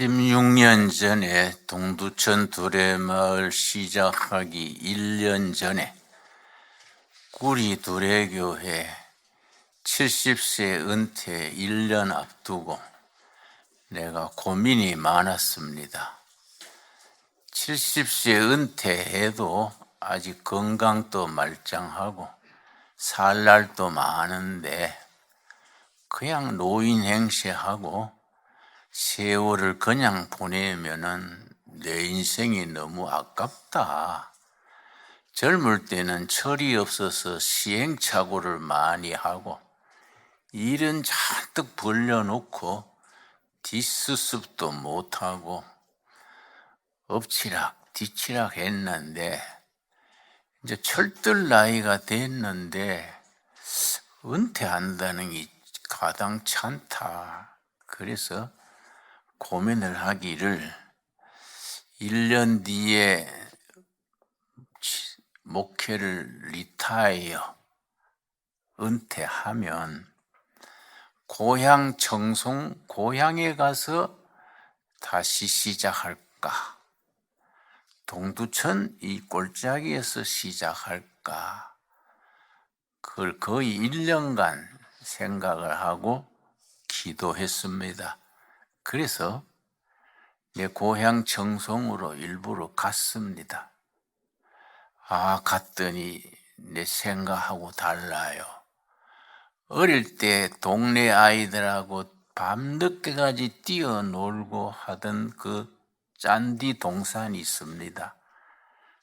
16년 전에 동두천 두레마을 시작하기 1년 전에 구리 두레교회 70세 은퇴 1년 앞두고 내가 고민이 많았습니다. 70세 은퇴해도 아직 건강도 말짱하고 살 날도 많은데 그냥 노인 행세하고 세월을 그냥 보내면은 내 인생이 너무 아깝다. 젊을 때는 철이 없어서 시행착오를 많이 하고 일은 잔뜩 벌려놓고 뒷수습도 못하고 엎치락 뒤치락 했는데 이제 철들 나이가 됐는데 은퇴한다는 게 가당치 않다. 그래서 고민을 하기를 1년 뒤에 목회를 리타이어 은퇴하면 고향 청송 고향에 가서 다시 시작할까? 동두천 이 골짜기에서 시작할까? 그걸 거의 1년간 생각을 하고 기도했습니다. 그래서 내 고향 청송으로 일부러 갔습니다. 갔더니 내 생각하고 달라요. 어릴 때 동네 아이들하고 밤늦게까지 뛰어놀고 하던 그 짠디 동산이 있습니다.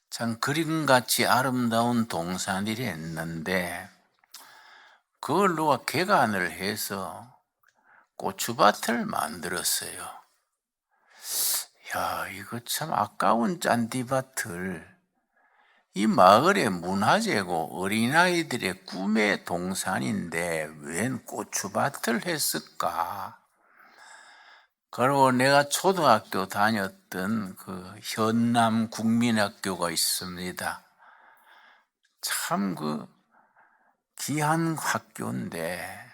참 그림같이 아름다운 동산이랬는데 그걸 누가 개간을 해서 고추밭을 만들었어요. 야, 이거 참 아까운 짠디밭을 이 마을의 문화재고 어린아이들의 꿈의 동산인데 웬 고추밭을 했을까? 그리고 내가 초등학교 다녔던 그 현남 국민학교가 있습니다. 참 그 귀한 학교인데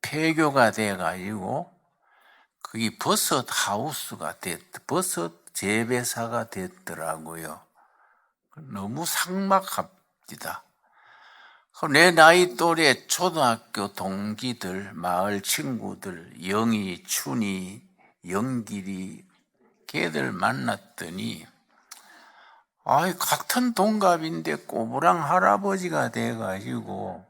폐교가 돼가지고 그게 버섯 하우스가 버섯 재배사가 됐더라고요. 너무 삭막합니다. 내 나이 또래 초등학교 동기들, 마을 친구들, 영희, 춘희, 영길이 걔들 만났더니 같은 동갑인데 꼬부랑 할아버지가 돼가지고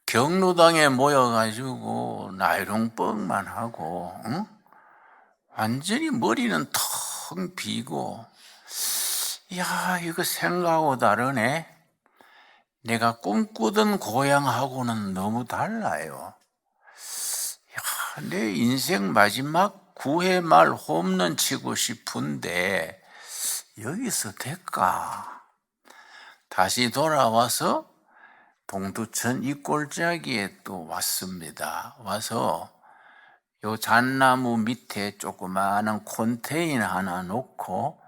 경로당에 모여가지고 나이롱뻥만 하고 완전히 머리는 텅 비고 이거 생각하고 다르네. 내가 꿈꾸던 고향하고는 너무 달라요. 내 인생 마지막 9회 말 홈런 치고 싶은데 여기서 될까? 다시 돌아와서 동두천 이 골짜기에 또 왔습니다. 와서 요 잣나무 밑에 조그마한 컨테이너 하나 놓고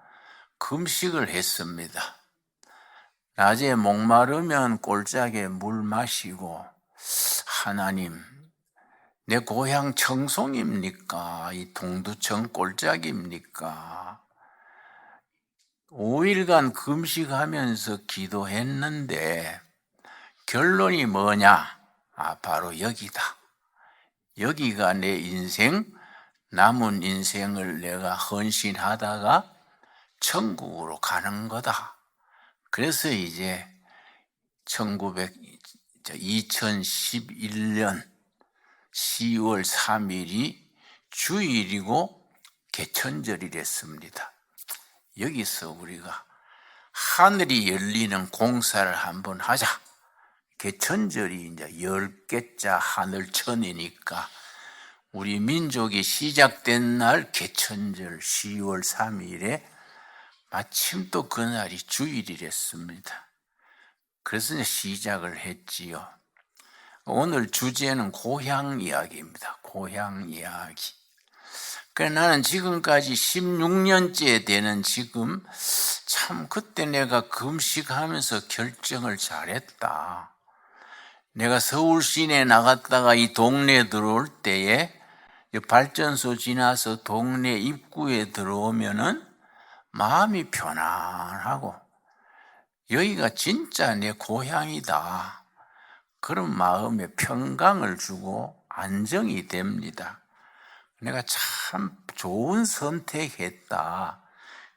금식을 했습니다. 낮에 목마르면 골짜기에 물 마시고 하나님, 내 고향 청송입니까? 이 동두천 골짜기입니까? 5일간 금식하면서 기도했는데 결론이 뭐냐? 바로 여기다. 여기가 내 인생, 남은 인생을 내가 헌신하다가 천국으로 가는 거다. 그래서 이제 2011년 10월 3일이 주일이고 개천절이랬습니다. 여기서 우리가 하늘이 열리는 공사를 한번 하자. 개천절이 이제 10개자 하늘천이니까 우리 민족이 시작된 날 개천절 10월 3일에 마침 또 그날이 주일이랬습니다. 그래서 이제 시작을 했지요. 오늘 주제는 고향 이야기입니다. 고향 이야기. 나는 지금까지 16년째 되는 지금 참 그때 내가 금식하면서 결정을 잘했다. 내가 서울 시내 나갔다가 이 동네 들어올 때에 발전소 지나서 동네 입구에 들어오면은 마음이 편안하고 여기가 진짜 내 고향이다, 그런 마음에 평강을 주고 안정이 됩니다. 내가 참 좋은 선택했다,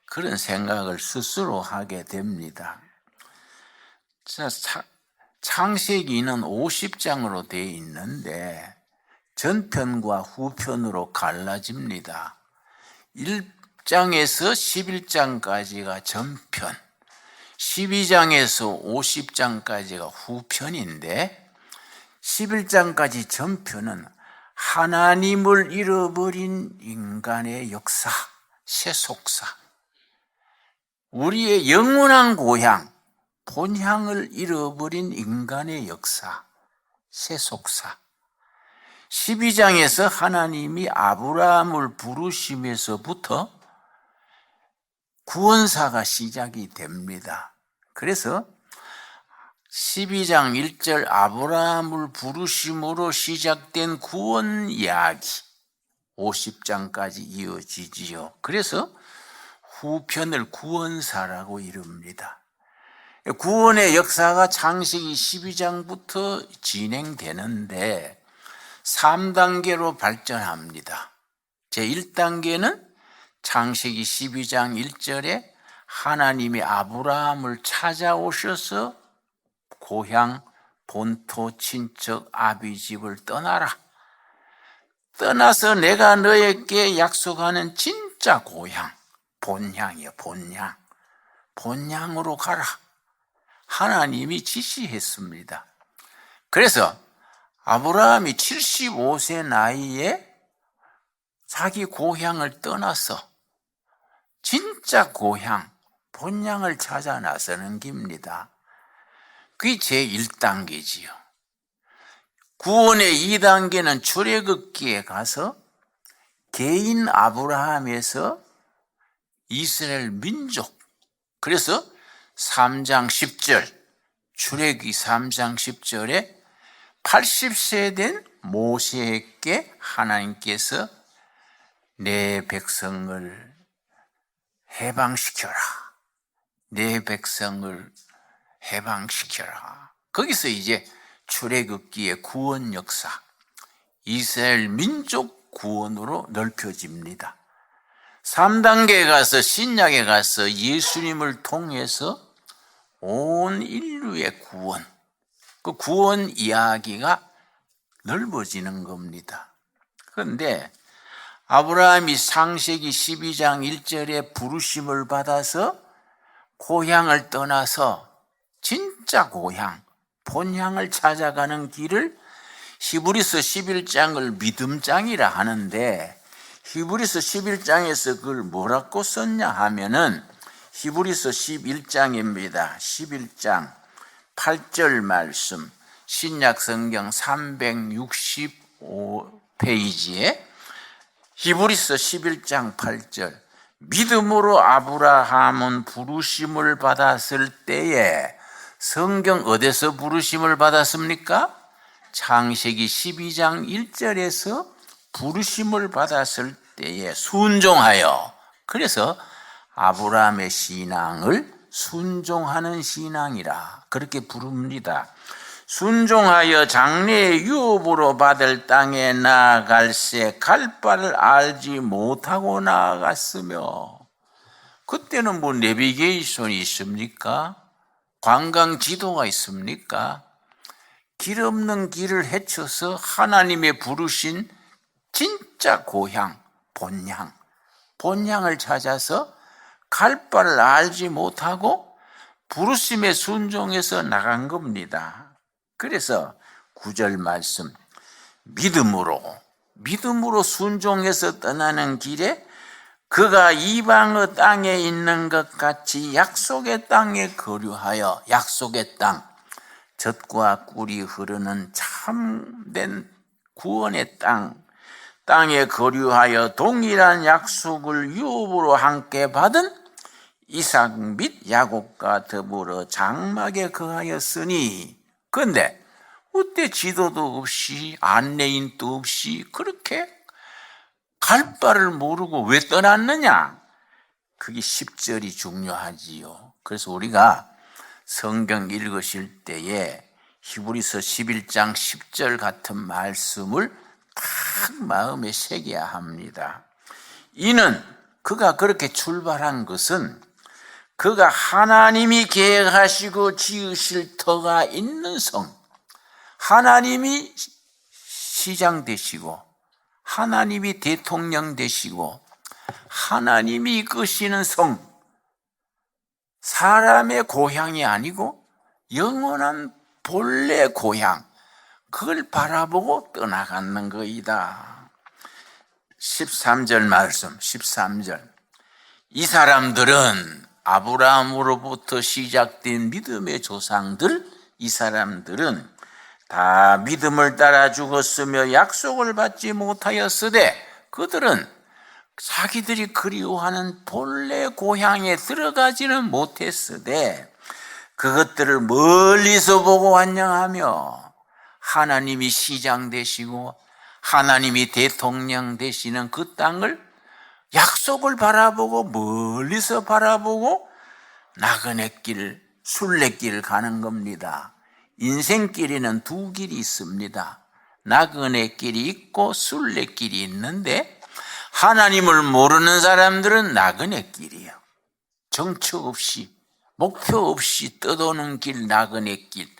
그런 생각을 스스로 하게 됩니다. 창세기는 50장으로 되어 있는데 전편과 후편으로 갈라집니다. 1장에서 11장까지가 전편, 12장에서 50장까지가 후편인데 11장까지 전편은 하나님을 잃어버린 인간의 역사, 세속사, 우리의 영원한 고향, 본향을 잃어버린 인간의 역사, 세속사. 12장에서 하나님이 아브라함을 부르심에서부터 구원사가 시작이 됩니다. 그래서 12장 1절 아브라함을 부르심으로 시작된 구원 이야기 50장까지 이어지지요. 그래서 후편을 구원사라고 이릅니다. 구원의 역사가 창세기 12장부터 진행되는데 3단계로 발전합니다. 제1단계는 창세기 12장 1절에 하나님이 아브라함을 찾아오셔서 고향, 본토, 친척, 아비 집을 떠나라. 떠나서 내가 너에게 약속하는 진짜 고향, 본향이요, 본향. 본향으로 가라. 하나님이 지시했습니다. 그래서 아브라함이 75세 나이에 자기 고향을 떠나서 진짜 고향, 본향을 찾아 나서는 겁니다. 그게 제1단계지요. 구원의 2단계는 출애굽기에 가서 개인 아브라함에서 이스라엘 민족, 그래서 3장 10절, 출애굽기 3장 10절에 80세 된 모세에게 하나님께서 내 백성을 해방시켜라. 내 백성을 해방시켜라. 거기서 이제 출애굽기의 구원 역사, 이스라엘 민족 구원으로 넓혀집니다. 3단계에 가서 신약에 가서 예수님을 통해서 온 인류의 구원, 그 구원 이야기가 넓어지는 겁니다. 그런데 아브라함이 창세기 12장 1절에 부르심을 받아서 고향을 떠나서 진짜 고향, 본향을 찾아가는 길을 히브리서 11장을 믿음장이라 하는데 히브리서 11장에서 그걸 뭐라고 썼냐 하면은 히브리서 11장입니다. 11장 8절 말씀, 신약 성경 365페이지에 히브리서 11장 8절, 믿음으로 아브라함은 부르심을 받았을 때에, 성경 어디서 부르심을 받았습니까? 창세기 12장 1절에서 부르심을 받았을 때에 순종하여, 그래서 아브라함의 신앙을 순종하는 신앙이라 그렇게 부릅니다. 순종하여 장래의 유업으로 받을 땅에 나아갈새 갈 바를 알지 못하고 나아갔으며, 그때는 뭐 내비게이션이 있습니까? 관광 지도가 있습니까? 길 없는 길을 헤쳐서 하나님의 부르신 진짜 고향, 본향을 찾아서 갈 바를 알지 못하고 부르심에 순종해서 나간 겁니다. 그래서 9절 말씀, 믿음으로 순종해서 떠나는 길에 그가 이방의 땅에 있는 것 같이 약속의 땅에 거류하여, 약속의 땅, 젖과 꿀이 흐르는 참된 구원의 땅에 거류하여 동일한 약속을 유업으로 함께 받은 이삭 및 야곱과 더불어 장막에 거하였으니, 그런데 어때 지도도 없이 안내인도 없이 그렇게 갈 바를 모르고 왜 떠났느냐? 그게 10절이 중요하지요. 그래서 우리가 성경 읽으실 때에 히브리서 11장 10절 같은 말씀을 딱 마음에 새겨야 합니다. 이는 그가 그렇게 출발한 것은 그가 하나님이 계획하시고 지으실 터가 있는 성, 하나님이 시장 되시고 하나님이 대통령 되시고 하나님이 이끄시는 성, 사람의 고향이 아니고 영원한 본래 고향, 그걸 바라보고 떠나가는 거이다. 13절 말씀, 13절. 이 사람들은 아브라함으로부터 시작된 믿음의 조상들, 이 사람들은 다 믿음을 따라 죽었으며 약속을 받지 못하였으되 그들은 자기들이 그리워하는 본래 고향에 들어가지는 못했으되 그것들을 멀리서 보고 환영하며 하나님이 시장 되시고 하나님이 대통령 되시는 그 땅을 약속을 바라보고 멀리서 바라보고 나그네길, 순례길을 가는 겁니다. 인생길에는 두 길이 있습니다. 나그네길이 있고 순례길이 있는데 하나님을 모르는 사람들은 나그네길이에요. 정처 없이 목표 없이 떠도는 길, 나그네길.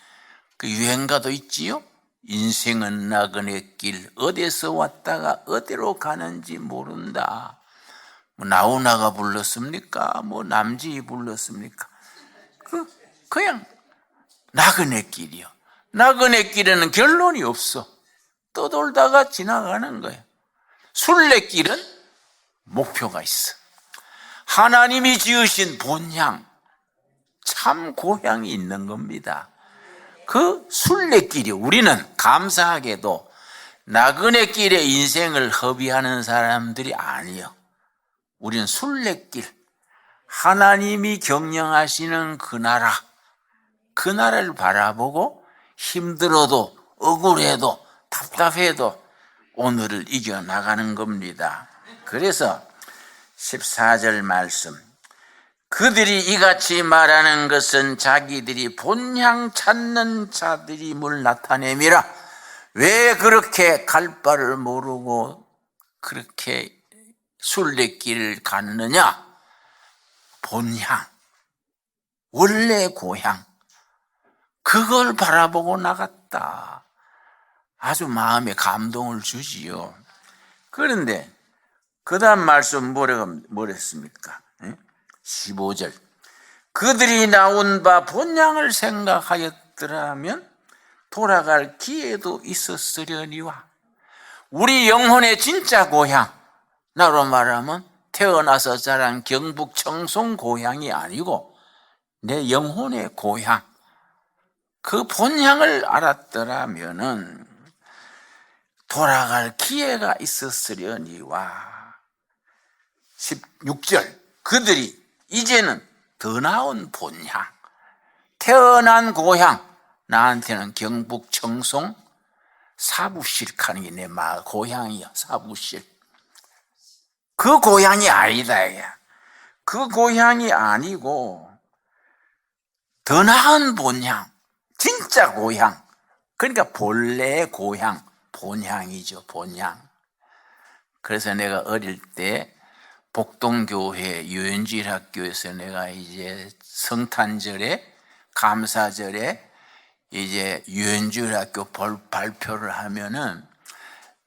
그 유행가도 있지요. 인생은 나그네길, 어디서 왔다가 어디로 가는지 모른다. 뭐 나훈아가 불렀습니까? 뭐 남진이 불렀습니까? 그냥 나그네길이요. 나그네길에는 결론이 없어. 떠돌다가 지나가는 거예요. 순례길은 목표가 있어. 하나님이 지으신 본향, 참 고향이 있는 겁니다. 그 순례길이, 우리는 감사하게도 나그네길에 인생을 허비하는 사람들이 아니에요. 우리는 순례길, 하나님이 경영하시는 그 나라, 그 나라를 바라보고 힘들어도 억울해도 답답해도 오늘을 이겨나가는 겁니다. 그래서 14절 말씀, 그들이 이같이 말하는 것은 자기들이 본향 찾는 자들임을 나타내미라. 왜 그렇게 갈 바를 모르고 그렇게 순례길을 갔느냐? 본향, 원래 고향, 그걸 바라보고 나갔다. 아주 마음에 감동을 주지요. 그런데 그 다음 말씀 뭐랬습니까? 15절. 그들이 나온 바 본향을 생각하였더라면 돌아갈 기회도 있었으려니와. 우리 영혼의 진짜 고향, 나로 말하면 태어나서 자란 경북 청송 고향이 아니고 내 영혼의 고향, 그 본향을 알았더라면은 돌아갈 기회가 있었으려니와. 16절. 그들이 이제는 더 나은 본향, 태어난 고향, 나한테는 경북 청송 사부실 가는 게 내 마을 고향이야. 사부실. 그 고향이 아니다. 그 고향이 아니고 더 나은 본향, 진짜 고향, 그러니까 본래의 고향, 본향이죠. 본향. 그래서 내가 어릴 때 복동교회 유엔지학교에서 내가 이제 성탄절에 감사절에 이제 유엔지학교 발표를 하면은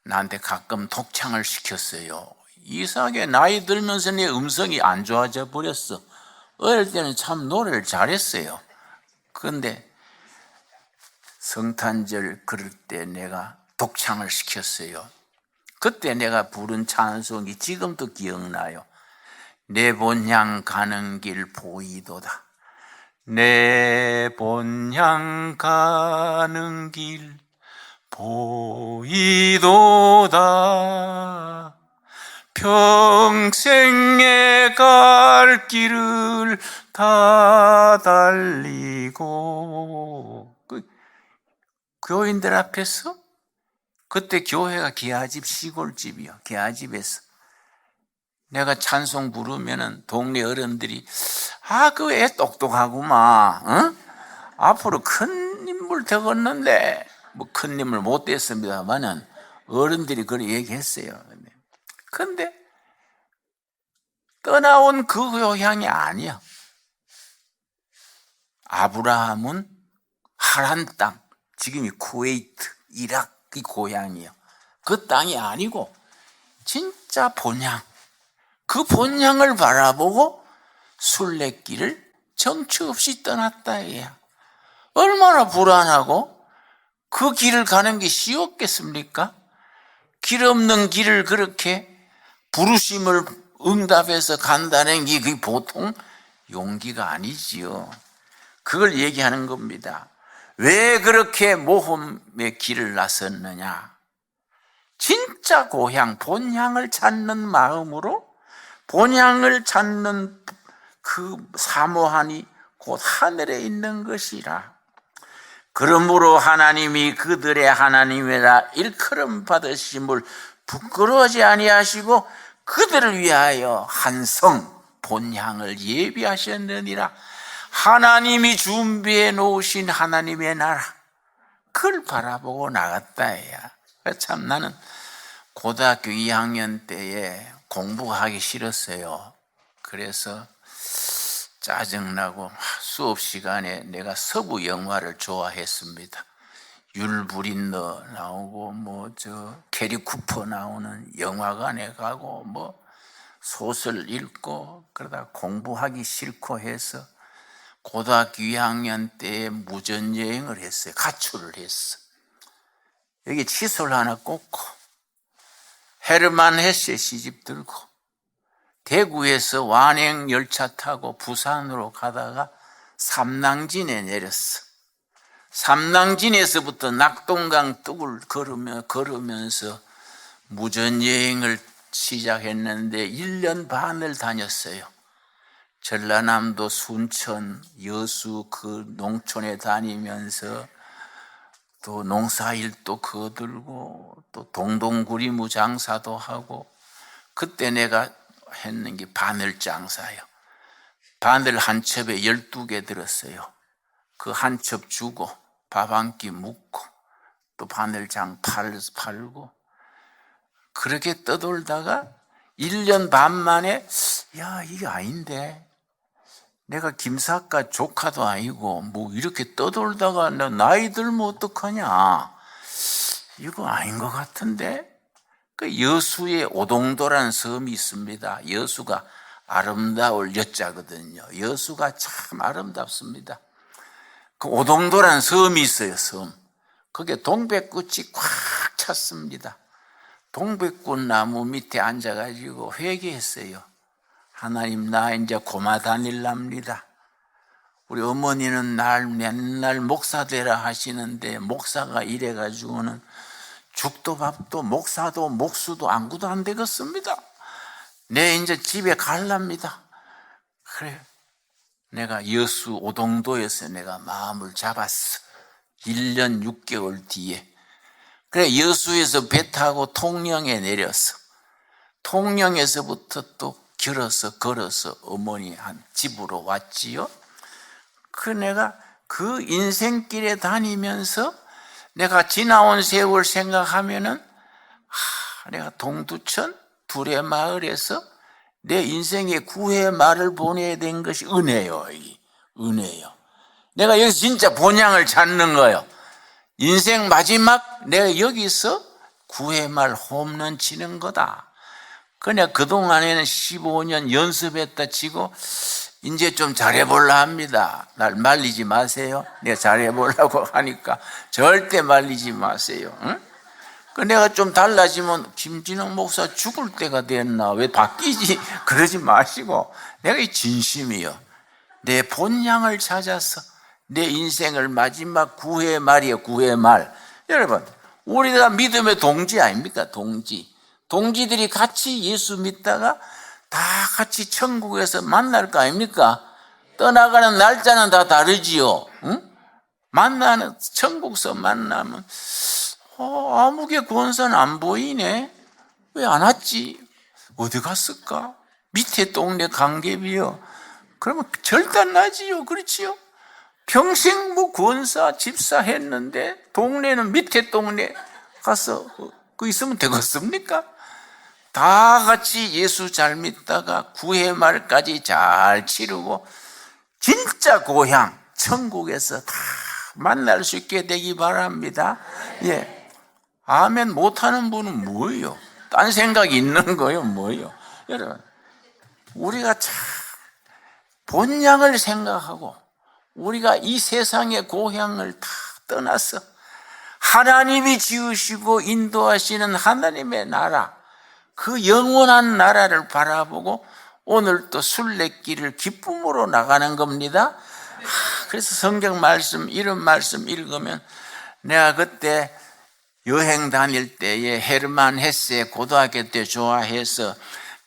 나한테 가끔 독창을 시켰어요. 이상하게 나이 들면서 내 음성이 안 좋아져 버렸어. 어릴 때는 참 노래를 잘했어요. 그런데 성탄절 그럴 때 내가 독창을 시켰어요. 그때 내가 부른 찬송이 지금도 기억나요. 내 본향 가는 길 보이도다. 내 본향 가는 길 보이도다. 평생에 갈 길을 다 달리고. 교인들 앞에서, 그때 교회가 기아집 시골집이요, 기아집에서 내가 찬송 부르면은 동네 어른들이 그 애 똑똑하구만, 응? 앞으로 큰 인물 되겠는데, 뭐 큰 인물 못 됐습니다만은 어른들이 그렇게 얘기했어요. 근데 떠나온 그 고향이 아니야. 아브라함은 하란 땅, 지금이 쿠웨이트, 이라크의 고향이에요. 그 땅이 아니고 진짜 본향, 그 본향을 바라보고 순례길을 정처 없이 떠났다 얘야. 얼마나 불안하고 그 길을 가는 게 쉬웠겠습니까? 길 없는 길을 그렇게 부르심을 응답해서 간다는 게 그게 보통 용기가 아니지요. 그걸 얘기하는 겁니다. 왜 그렇게 모험의 길을 나섰느냐? 진짜 고향, 본향을 찾는 마음으로 본향을 찾는 그 사모하니 곧 하늘에 있는 것이라. 그러므로 하나님이 그들의 하나님이라 일컬음 받으심을 부끄러워하지 아니하시고 그들을 위하여 한 성 본향을 예비하셨느니라. 하나님이 준비해 놓으신 하나님의 나라, 그걸 바라보고 나갔다 해야. 참 나는 고등학교 2학년 때에 공부하기 싫었어요. 그래서 짜증나고 수업 시간에 내가 서부 영화를 좋아했습니다. 율브린너 나오고 캐리 쿠퍼 나오는 영화관에 가고 소설 읽고 그러다 공부하기 싫고 해서 고등학교 2학년 때에 무전여행을 했어요. 가출을 했어. 여기 칫솔 하나 꽂고 헤르만 헤세 시집 들고 대구에서 완행 열차 타고 부산으로 가다가 삼낭진에 내렸어. 삼낭진에서부터 낙동강 뚝을 걸으면서 무전여행을 시작했는데 1년 반을 다녔어요. 전라남도 순천, 여수 그 농촌에 다니면서 또 농사일도 거들고 또 동동구리무 장사도 하고, 그때 내가 했는 게 바늘 장사예요. 바늘 한 첩에 12개 들었어요. 그 한 첩 주고 밥 한 끼 묵고 또 바늘장 팔고 그렇게 떠돌다가 1년 반 만에 이게 아닌데, 내가 김사과 조카도 아니고 이렇게 떠돌다가 나 나이 들면 어떡하냐, 이거 아닌 것 같은데. 그 여수에 오동도라는 섬이 있습니다. 여수가 아름다울 여자거든요. 여수가 참 아름답습니다. 그 오동도라는 섬이 있어요. 섬. 거기에 동백꽃이 꽉 찼습니다. 동백꽃 나무 밑에 앉아가지고 회개했어요. 하나님, 나 이제 고마 다닐랍니다. 우리 어머니는 날 맨날 목사 되라 하시는데 목사가 이래가지고는 죽도 밥도 목사도 목수도 아무것도 안 되겠습니다. 내 이제 집에 갈랍니다. 그래, 내가 여수 오동도에서 내가 마음을 잡았어. 1년 6개월 뒤에. 그래, 여수에서 배 타고 통영에 내렸어. 통영에서부터 또 걸어서 어머니 한 집으로 왔지요. 내가 그 인생길에 다니면서 내가 지나온 세월 생각하면은 내가 동두천 두레마을에서 내 인생의 구회 말을 보내야 된 것이 은혜요. 은혜요. 내가 여기서 진짜 본향을 찾는 거예요. 인생 마지막 내가 여기서 구회 말 홈런 치는 거다. 그냥 그동안에는 15년 연습했다 치고 이제 좀 잘해볼라 합니다. 날 말리지 마세요. 내가 잘해보려고 하니까 절대 말리지 마세요. 응? 내가 좀 달라지면 김진영 목사 죽을 때가 됐나, 왜 바뀌지? 그러지 마시고, 내가 진심이요. 내 본향을 찾아서 내 인생을 마지막 구회 말이에요. 구회 말. 여러분, 우리가 믿음의 동지 아닙니까? 동지들이 같이 예수 믿다가 다 같이 천국에서 만날 거 아닙니까? 떠나가는 날짜는 다 다르지요. 응? 만나는, 천국서 만나면 아무개 권선 안 보이네. 왜 안 왔지? 어디 갔을까? 밑에 동네 강개비요. 그러면 절단나지요. 그렇지요? 평생 뭐 권사, 집사 했는데 동네는 밑에 동네 가서 그 있으면 되겠습니까? 다 같이 예수 잘 믿다가 구회 말까지 잘 치르고 진짜 고향 천국에서 다 만날 수 있게 되기 바랍니다. 예, 아멘 못하는 분은 뭐예요? 딴 생각이 있는 거예요? 뭐예요? 여러분, 우리가 참 본향을 생각하고 우리가 이 세상의 고향을 다 떠나서 하나님이 지으시고 인도하시는 하나님의 나라, 그 영원한 나라를 바라보고 오늘 또 순례길을 기쁨으로 나가는 겁니다. 그래서 성경 말씀, 이런 말씀 읽으면 내가 그때 여행 다닐 때에 헤르만 헤세 고등학교 때 좋아해서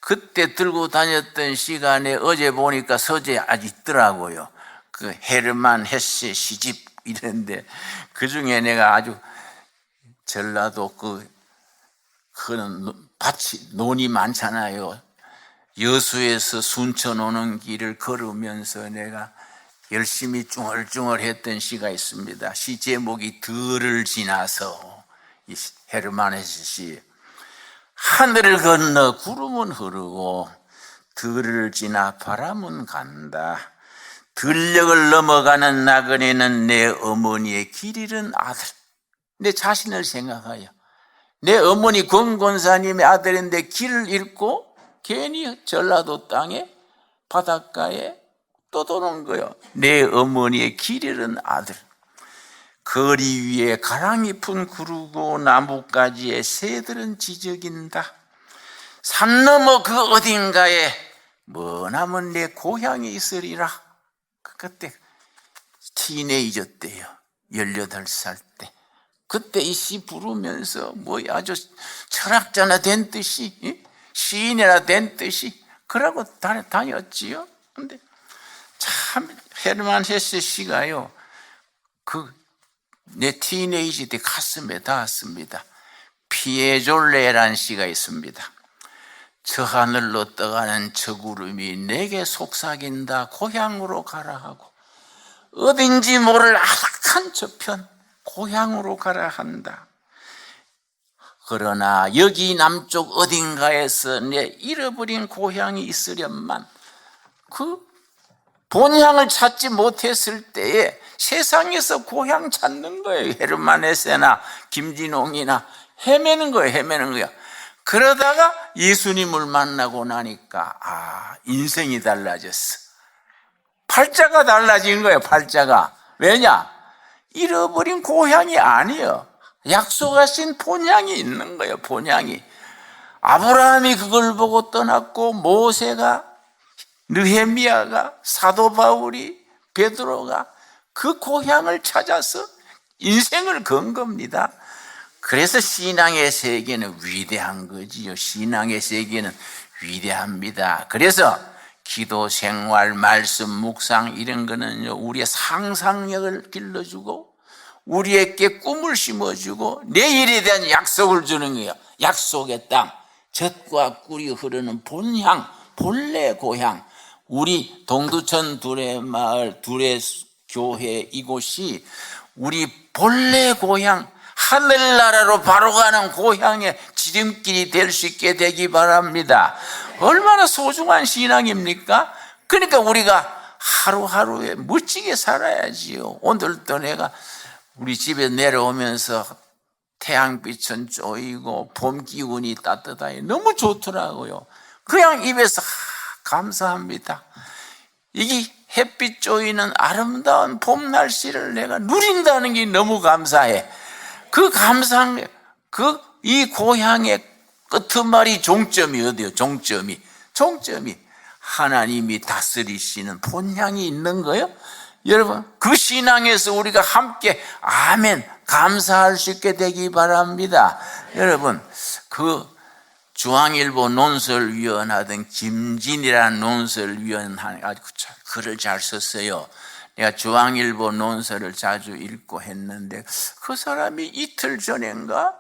그때 들고 다녔던 시간에 어제 보니까 서재에 아직 있더라고요. 그 헤르만 헤세 시집 이런데 그 중에 내가 아주 전라도 그런 밭이 논이 많잖아요. 여수에서 순천 오는 길을 걸으면서 내가 열심히 쭝얼쭝얼 했던 시가 있습니다. 시 제목이 들을 지나서, 이 헤르만 헤세 시. 하늘을 건너 구름은 흐르고 들을 지나 바람은 간다. 들녘을 넘어가는 나그네는 내 어머니의 길 잃은 아들. 내 자신을 생각하여 내 어머니 권권사님의 아들인데 길을 잃고 괜히 전라도 땅에 바닷가에 떠도는 거예요. 내 어머니의 길 잃은 아들. 거리 위에 가랑잎은 구르고 나뭇가지에 새들은 지저긴다. 산 너머 그 어딘가에 머나먼 내 고향이 있으리라. 그때 티네이저 때요. 18살 때. 그때 이 시 부르면서 뭐 아주 철학자나 된 듯이, 시인이나 된 듯이 그러고 다녔지요. 근데 참 헤르만 헤세 시가요, 내 티네이지 때 가슴에 닿았습니다. 피에졸레라는 시가 있습니다. 저 하늘로 떠가는 저 구름이 내게 속삭인다. 고향으로 가라 하고 어딘지 모를 아득한 저편 고향으로 가라 한다. 그러나 여기 남쪽 어딘가에서 내 잃어버린 고향이 있으련만 그 본향을 찾지 못했을 때에 세상에서 고향 찾는 거예요. 헤르만 헤세나 김진홍이나 헤매는 거예요. 그러다가 예수님을 만나고 나니까 인생이 달라졌어. 팔자가 달라진 거예요. 팔자가. 왜냐? 잃어버린 고향이 아니에요. 약속하신 본향이 있는 거예요. 본향이. 아브라함이 그걸 보고 떠났고 모세가, 느헤미야가, 사도 바울이, 베드로가 그 고향을 찾아서 인생을 건 겁니다. 그래서 신앙의 세계는 위대한 거지요. 신앙의 세계는 위대합니다. 그래서 기도 생활, 말씀, 묵상 이런 거는 우리의 상상력을 길러주고 우리에게 꿈을 심어주고 내일에 대한 약속을 주는 거예요. 약속의 땅, 젖과 꿀이 흐르는 본향, 본래 고향. 우리 동두천 두레마을 두레교회 이곳이 우리 본래 고향, 하늘나라로 바로 가는 고향의 지름길이 될 수 있게 되기 바랍니다. 얼마나 소중한 신앙입니까? 그러니까 우리가 하루하루에 멋지게 살아야지요. 오늘도 내가 우리 집에 내려오면서 태양빛은 쪼이고 봄 기운이 따뜻하니 너무 좋더라고요. 그냥 입에서 감사합니다. 이게 햇빛 쪼이는 아름다운 봄 날씨를 내가 누린다는 게 너무 감사해. 그 감사한 이 고향의 끄트머리 종점이 어디요? 종점이 하나님이 다스리시는 본향이 있는 거예요. 여러분, 그 신앙에서 우리가 함께 아멘 감사할 수 있게 되기 바랍니다. 여러분, 그 중앙일보 논설위원 하던 김진이라는 논설위원 아주 글을 잘 썼어요. 내가 중앙일보 논설을 자주 읽고 했는데 그 사람이 이틀 전인가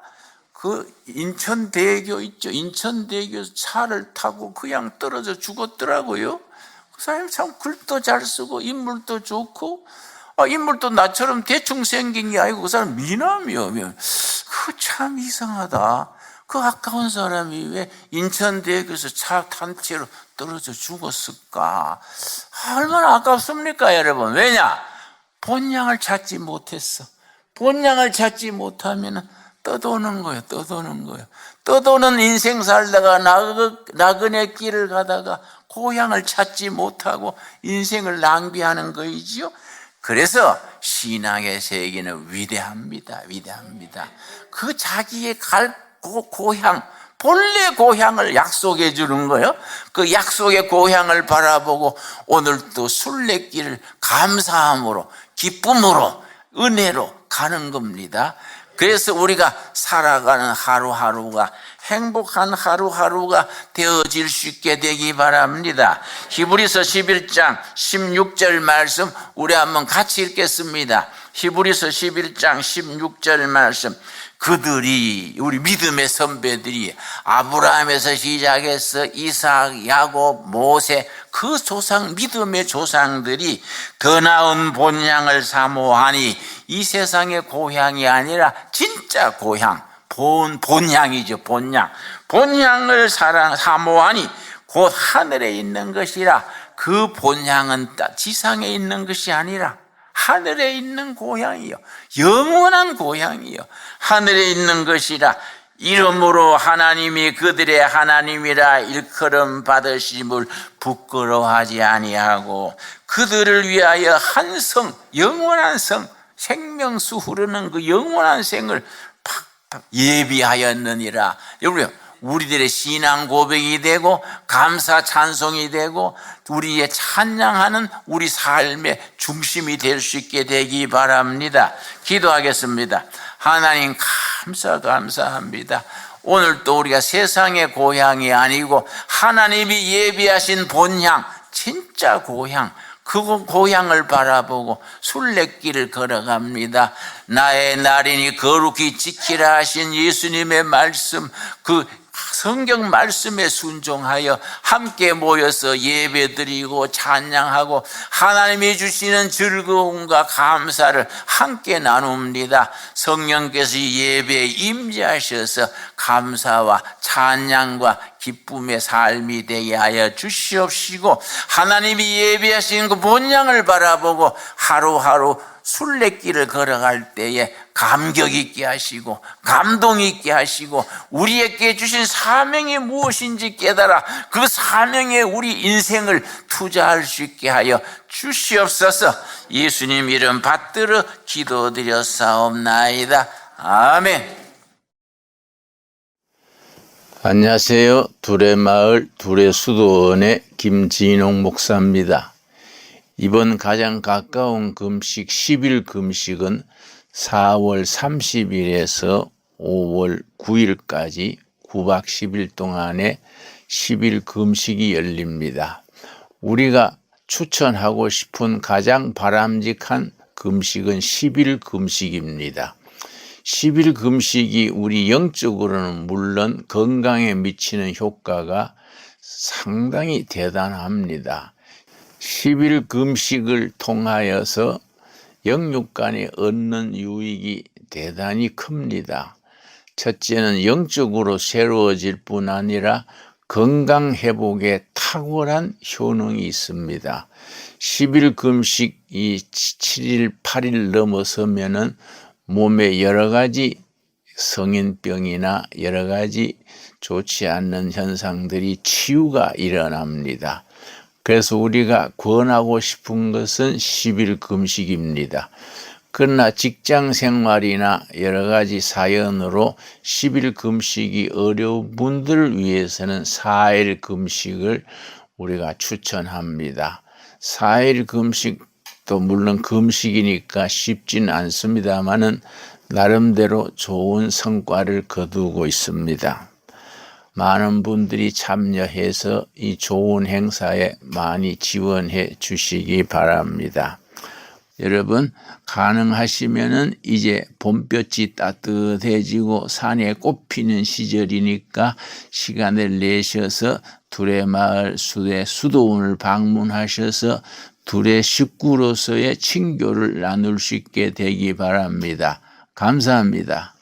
그 인천대교 있죠. 인천대교에서 차를 타고 그냥 떨어져 죽었더라고요. 그 사람이 참 글도 잘 쓰고 인물도 좋고, 인물도 나처럼 대충 생긴 게 아니고 그 사람 미남이요. 그거 참 이상하다. 그 아까운 사람이 왜 인천대교에서 차 탄 채로 떨어져 죽었을까? 얼마나 아깝습니까, 여러분? 왜냐? 본향을 찾지 못했어. 본향을 찾지 못하면 떠도는 거예요. 떠도는 인생 살다가 나그네 길을 가다가 고향을 찾지 못하고 인생을 낭비하는 거이지요. 그래서 신앙의 세계는 위대합니다. 그 자기의 갈 고향, 본래 고향을 약속해 주는 거예요. 그 약속의 고향을 바라보고 오늘도 순례길을 감사함으로, 기쁨으로, 은혜로 가는 겁니다. 그래서 우리가 살아가는 하루하루가 행복한 하루하루가 되어질 수 있게 되기 바랍니다. 히브리서 11장 16절 말씀 우리 한번 같이 읽겠습니다. 히브리서 11장 16절 말씀. 그들이, 우리 믿음의 선배들이 아브라함에서 시작해서 이삭, 야곱, 모세, 그 조상, 믿음의 조상들이 더 나은 본향을 사모하니, 이 세상의 고향이 아니라 진짜 고향, 본향이죠. 본향을 사모하니 곧 하늘에 있는 것이라. 그 본향은 지상에 있는 것이 아니라 하늘에 있는 고향이요, 영원한 고향이요, 하늘에 있는 것이라. 이러므로 하나님이 그들의 하나님이라 일컬음 받으심을 부끄러워하지 아니하고 그들을 위하여 한 성, 영원한 성, 생명수 흐르는 그 영원한 생을 예비하였느니라. 여러분, 우리들의 신앙 고백이 되고 감사 찬송이 되고 우리의 찬양하는 우리 삶의 중심이 될 수 있게 되기 바랍니다. 기도하겠습니다. 하나님 감사합니다. 오늘 또 우리가 세상의 고향이 아니고 하나님이 예비하신 본향, 진짜 고향, 그 고향을 바라보고 순례길을 걸어갑니다. 나의 날이니 거룩히 지키라 하신 예수님의 말씀, 그 성경 말씀에 순종하여 함께 모여서 예배드리고 찬양하고 하나님이 주시는 즐거움과 감사를 함께 나눕니다. 성령께서 예배에 임재하셔서 감사와 찬양과 기쁨의 삶이 되게 하여 주시옵시고, 하나님이 예배하신 그 본향을 바라보고 하루하루 순례길을 걸어갈 때에 감격 있게 하시고 감동 있게 하시고 우리에게 주신 사명이 무엇인지 깨달아 그 사명에 우리 인생을 투자할 수 있게 하여 주시옵소서. 예수님 이름 받들어 기도드렸사옵나이다. 아멘. 안녕하세요. 두레마을 두레수도원의 김진홍 목사입니다. 이번 가장 가까운 금식 10일 금식은 4월 30일에서 5월 9일까지 9박 10일 동안의 10일 금식이 열립니다. 우리가 추천하고 싶은 가장 바람직한 금식은 10일 금식입니다. 10일 금식이 우리 영적으로는 물론 건강에 미치는 효과가 상당히 대단합니다. 10일 금식을 통하여서 영육간에 얻는 유익이 대단히 큽니다. 첫째는 영적으로 새로워질 뿐 아니라 건강 회복에 탁월한 효능이 있습니다. 10일 금식이 7일, 8일 넘어서면은 몸에 여러 가지 성인병이나 여러 가지 좋지 않는 현상들이 치유가 일어납니다. 그래서 우리가 권하고 싶은 것은 10일 금식입니다. 그러나 직장 생활이나 여러 가지 사연으로 10일 금식이 어려운 분들을 위해서는 4일 금식을 우리가 추천합니다. 4일 금식도 물론 금식이니까 쉽지는 않습니다만은 나름대로 좋은 성과를 거두고 있습니다. 많은 분들이 참여해서 이 좋은 행사에 많이 지원해 주시기 바랍니다. 여러분 가능하시면은 이제 봄볕이 따뜻해지고 산에 꽃 피는 시절이니까 시간을 내셔서 두레마을 수도원을 방문하셔서 두레 식구로서의 친교를 나눌 수 있게 되기 바랍니다. 감사합니다.